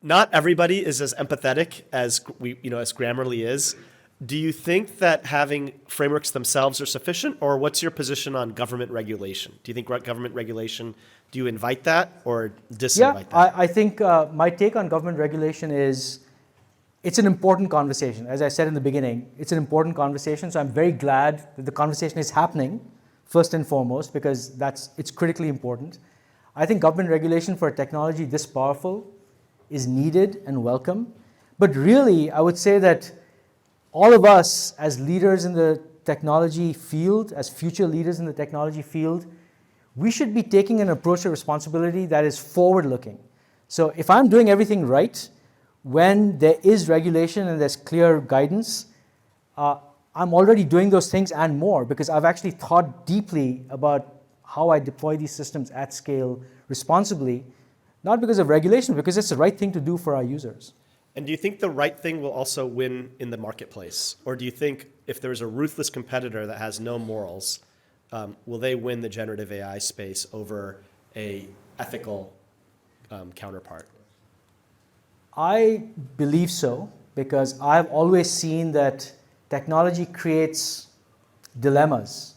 not everybody is as empathetic as as Grammarly is. Do you think that having frameworks themselves are sufficient, or what's your position on government regulation? Do you think government regulation, do you invite that or disinvite that? I think my take on government regulation is it's an important conversation. As I said in the beginning, it's an important conversation. So I'm very glad that the conversation is happening, first and foremost, because it's critically important. I think government regulation for a technology this powerful is needed and welcome. But really, I would say that all of us as leaders in the technology field, as future leaders in the technology field, we should be taking an approach to responsibility that is forward-looking. So if I'm doing everything right, when there is regulation and there's clear guidance, I'm already doing those things and more because I've actually thought deeply about how I deploy these systems at scale responsibly, not because of regulation, because it's the right thing to do for our users. And do you think the right thing will also win in the marketplace? Or do you think if there's a ruthless competitor that has no morals, will they win the generative AI space over a ethical counterpart? I believe so, because I've always seen that technology creates dilemmas,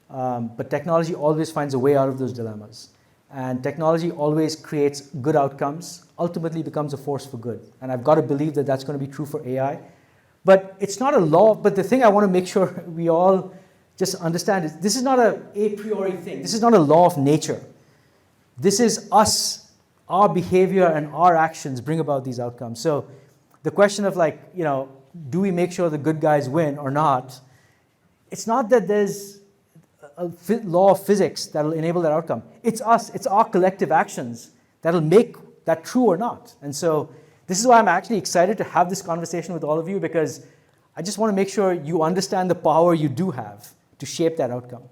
but technology always finds a way out of those dilemmas. And technology always creates good outcomes, ultimately becomes a force for good. And I've got to believe that that's going to be true for AI. But it's not a law, but the thing I want to make sure we all just understand is this is not a priori thing. This is not a law of nature. This is us, our behavior and our actions bring about these outcomes. So the question of do we make sure the good guys win or not? It's not that there's a law of physics that will enable that outcome. It's us, it's our collective actions that'll make that true or not. And so this is why I'm actually excited to have this conversation with all of you, because I just want to make sure you understand the power you do have to shape that outcome.